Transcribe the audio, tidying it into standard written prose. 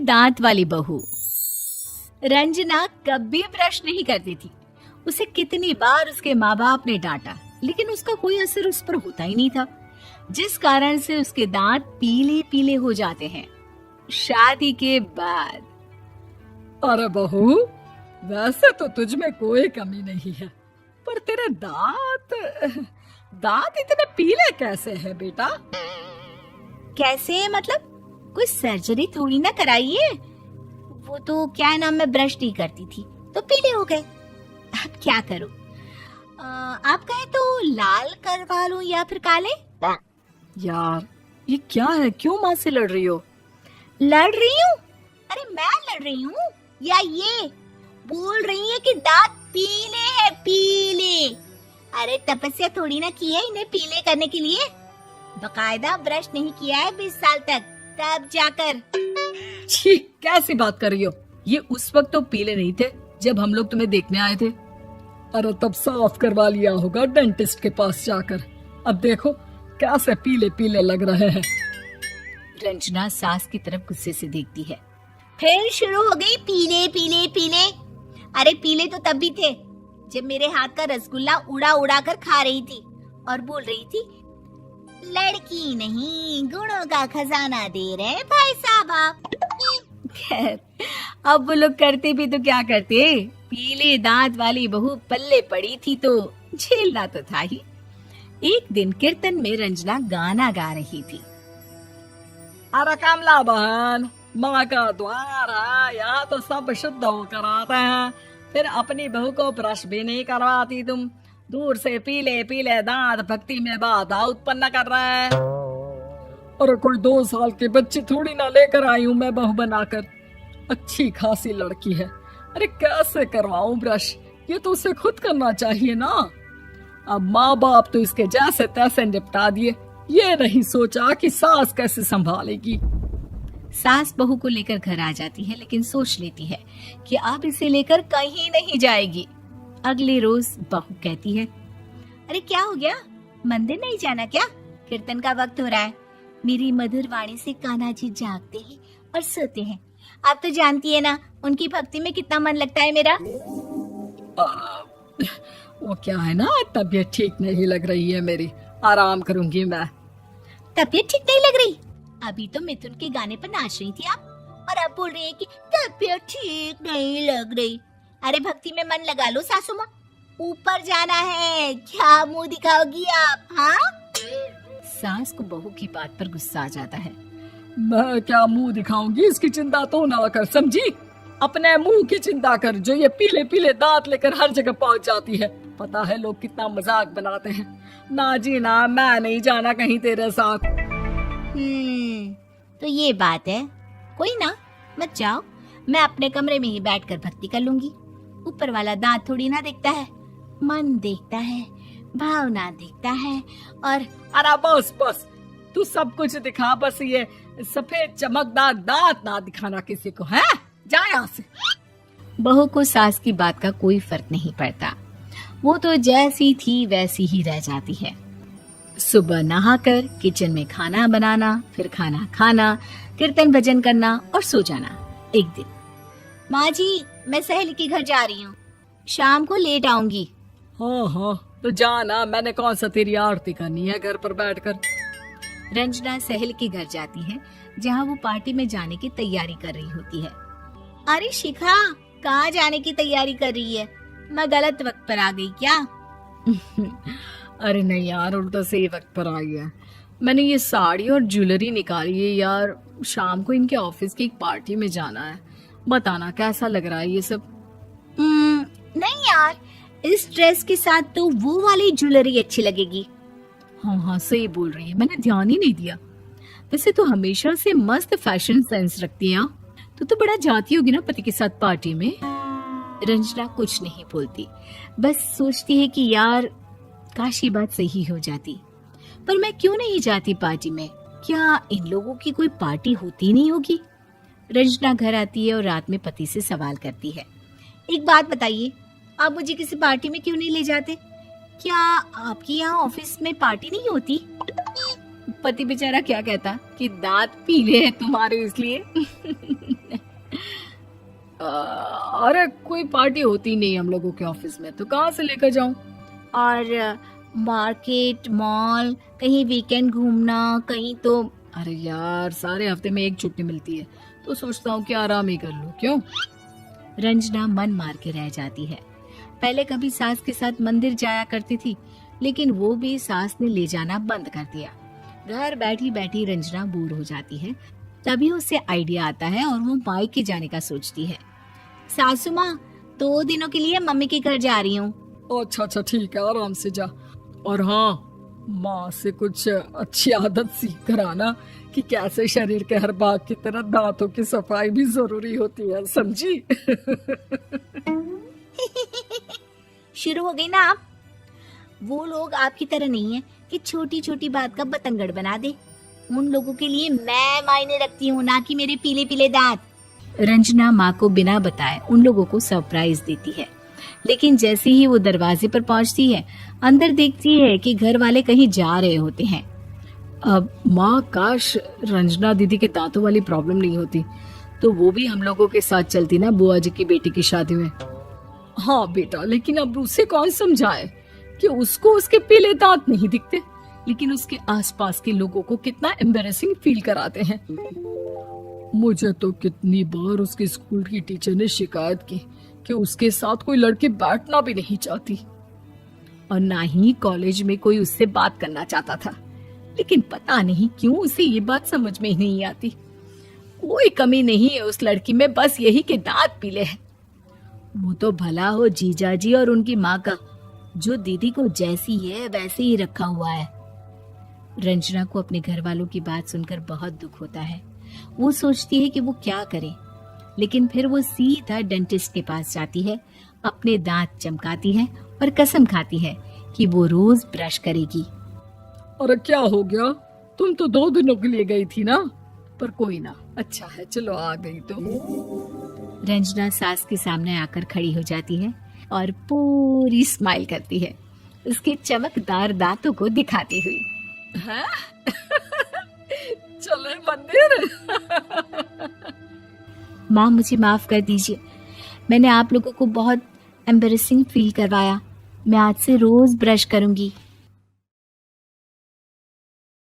दांत वाली बहू। रंजना कभी ब्रश नहीं करती थी। उसे कितनी बार उसके माँ बाप ने डांटा, लेकिन उसका कोई असर उस पर होता ही नहीं था, जिस कारण से उसके दांत पीले पीले हो जाते हैं। शादी के बाद अरे बहू, वैसे तो तुझ में कोई कमी नहीं है, पर तेरे दांत दांत इतने पीले कैसे हैं बेटा? कैसे मतलब? कोई सर्जरी थोड़ी ना कराइए। वो तो क्या नाम, मैं ब्रश नहीं करती थी तो पीले हो गए। अब क्या करूं? आप कहें तो लाल करवा लूं या फिर काले? यार ये क्या है, क्यों माँ से लड़ रही हो? लड़ रही हूँ? अरे मैं लड़ रही हूँ या ये बोल रही है कि दांत पीले हैं, पीले। अरे तपस्या थोड़ी ना की है इन्हें पीले करने के लिए। बकायदा ब्रश नहीं किया है 20 साल तक, तब जाकर। छी, कैसी बात कर रही हो? ये उस वक्त तो पीले नहीं थे जब हम लोग तुम्हें देखने आए थे। अरे तब साफ करवा लिया होगा डेंटिस्ट के पास जाकर। अब देखो कैसे पीले पीले लग रहे हैं। रंजना सास की तरफ गुस्से से देखती है। फिर शुरू हो गई पीले पीले पीले। अरे पीले तो तब भी थे जब मेरे हाथ का रसगुल्ला उड़ा उड़ा कर खा रही थी और बोल रही थी, लड़की नहीं गुणों का खजाना दे रहे भाई साहब आप। खैर, अब वो लोग करते भी तो क्या करते, पीले दांत वाली बहू पल्ले पड़ी थी तो झेलना तो था ही। एक दिन कीर्तन में रंजना गाना गा रही थी। अरे कमला बहन, माँ का द्वार है, यहाँ तो सब शुद्ध होकर आते हैं, फिर अपनी बहू को ब्रश भी नहीं करवाती तुम। दूर से पीले पीले दांत भक्ति में बाधा उत्पन्न कर रहे हैं। अरे कोई 2 साल के बच्चे थोड़ी ना लेकर आई हूँ मैं बहू बनाकर। अच्छी खासी लड़की है, अरे कैसे करवाऊं ब्रश? ये तो उसे खुद करना चाहिए ना। अब माँ बाप तो इसके जैसे तैसे निपटा दिए, ये नहीं सोचा कि सास कैसे संभालेगी। सास बहू को लेकर घर आ जाती है, लेकिन सोच लेती है कि अब इसे लेकर कहीं नहीं जाएगी। अगले रोज बहू कहती है, अरे क्या हो गया, मंदिर नहीं जाना क्या? कीर्तन का वक्त हो रहा है। मेरी मधुर वाणी से कान्हा जी जागते हैं और सोते हैं। आप तो जानती है ना उनकी भक्ति में कितना मन लगता है मेरा। वो क्या है ना, तबीयत ठीक नहीं लग रही है मेरी, आराम करूंगी मैं। तबीयत ठीक नहीं लग रही? अभी तो मिथुन के गाने पर नाच रही थी आप, और अब बोल रही है कि तबीयत ठीक नहीं लग रही। अरे भक्ति में मन लगा लो सासू माँ, ऊपर जाना है, क्या मुंह दिखाओगी आप? हाँ? सास को बहू की बात पर गुस्सा आ जाता है। मैं क्या मुंह दिखाऊंगी, इसकी चिंता तो ना कर, समझी? अपने मुंह की चिंता कर, जो ये पीले पीले दांत लेकर हर जगह पहुंच जाती है। पता है लोग कितना मजाक बनाते हैं। ना जी ना, मैं नहीं जाना कहीं तेरे साथ। तो ये बात है। कोई ना, मत जाओ, मैं अपने कमरे में ही बैठकर भक्ति कर लूंगी। ऊपर वाला दांत थोड़ी ना देखता है, मन देखता है, भावना देखता है। और अरे बस बस, तू सब कुछ दिखा, बस ये सफेद चमकदार दांत ना दिखाना किसी को, है? जा यहाँ से। बहू को सास की बात का कोई फर्क नहीं पड़ता, वो तो जैसी थी वैसी ही रह जाती है। सुबह नहाकर किचन में खाना बनाना, फिर खाना खाना, कीर्तन भजन करना और सो जाना। एक दिन, माँ जी मैं सहेली के घर जा रही हूँ, शाम को लेट आऊंगी। हाँ हाँ तो जाना, मैंने कौन सा तेरी आरती करनी है घर पर बैठकर। रंजना सहेली के घर जाती है, जहाँ वो पार्टी में जाने की तैयारी कर रही होती है। अरे शिखा, कहाँ जाने की तैयारी कर रही है? मैं गलत वक्त पर आ गई क्या? अरे नहीं यार, उल्टा सही वक्त पर आई है। मैंने ये साड़ी और ज्वेलरी निकाली है यार, शाम को इनके ऑफिस की एक पार्टी में जाना है। बताना कैसा लग रहा है ये सब? नहीं यार, इस ड्रेस के साथ तो वो वाली ज्वेलरी अच्छी लगेगी। हाँ हाँ सही बोल रही है, मैंने ध्यान ही नहीं दिया। वैसे तो हमेशा से मस्त फैशन सेंस रखती है। तो बड़ा जाती होगी ना पति के साथ पार्टी में। रंजना कुछ नहीं बोलती, बस सोचती है कि यार काश ये बात सही हो जाती। पर मैं क्यों नहीं जाती पार्टी में? क्या इन लोगों की कोई पार्टी होती नहीं होगी? रंजना घर आती है और रात में पति से सवाल करती है, एक बात बताइए, आप मुझे किसी पार्टी में क्यों नहीं ले जाते? क्या आपकी यहाँ ऑफिस में पार्टी नहीं होती? पति बेचारा क्या कहता कि दांत पीले हैं तुम्हारे इसलिए। अरे कोई पार्टी होती नहीं हम लोगों के ऑफिस में, तो कहाँ से लेकर जाऊं? और मार्केट, मॉल, कहीं वीकेंड घूमना, कहीं तो। अरे यार, सारे हफ्ते में एक छुट्टी मिलती है, तो सोचता हूँ कि आराम ही कर लूं। क्यों? रंजना मन मार के रह जाती है। पहले कभी सास के साथ मंदिर जाया करती थी, लेकिन वो भी सास ने ले जाना बंद कर दिया। घर बैठी बैठी रंजना बोर हो जाती है। तभी उसे आइडिया आता है और वो मायके जाने का सोचती है। सासू माँ, 2 दिनों के लिए मम्मी के घर जा रही हूँ। अच्छा अच्छा, ठीक है, आराम से जा। और हाँ, माँ से कुछ अच्छी आदत सीख कर आना कि कैसे शरीर के हर भाग की तरह दांतों की सफाई भी जरूरी होती है, समझी? शुरू हो गई ना आप। वो लोग आपकी तरह नहीं है कि छोटी छोटी बात का बतंगड़ बना दे। उन लोगों के लिए मैं मायने रखती हूँ, ना कि मेरे पीले पीले दांत। रंजना माँ को बिना बताए उन लोगों को सरप्राइज देती है, लेकिन जैसे ही वो दरवाजे पर पहुंचती है, अंदर देखती है कि घर वाले कहीं जा रहे होते हैं। अब माँ, काश रंजना दीदी के दांतों वाली प्रॉब्लम नहीं होती, तो वो भी हम लोगों के साथ चलती ना बुआ जी की बेटी की शादी में। हाँ बेटा, लेकिन अब उसे कौन समझाए कि उसको उसके पीले दांत नहीं दिखते, लेकिन उसके आसपास के लोगों को कितना एम्बैरेसिंग फील कराते हैं। मुझे तो कितनी बार उसके स्कूल की टीचर ने शिकायत की कि उसके साथ कोई लड़की बैठना भी नहीं चाहती, और ना ही कॉलेज में कोई उससे बात करना चाहता था। लेकिन पता नहीं क्यों उसे ये बात समझ में ही नहीं आती। कोई कमी नहीं है उस लड़की में, बस यही कि दांत पीले हैं। वो तो भला हो जीजा जी और उनकी माँ का, जो दीदी को जैसी है वैसे ही रखा हुआ है। रंजना को अपने घर वालों की बात सुनकर बहुत दुख होता है। वो सोचती है कि वो क्या करे, लेकिन फिर वो सीधा डेंटिस्ट के पास जाती है, अपने दांत चमकाती है और कसम खाती है कि वो रोज ब्रश करेगी। अरे क्या हो गया? तुम तो 2 दिनों के लिए गई थी ना। पर कोई ना, अच्छा है, चलो आ गई तो। रंजना सास के सामने आकर खड़ी हो जाती है और पूरी स्माइल करती है, उसके चमकदार दांतों को दिखाती हुई। हैं? चले मंदिर। माँ, मुझे माफ कर दीजिए, मैंने आप लोगों को बहुत एम्बैरेसिंग फील करवाया। मैं आज से रोज ब्रश करूंगी।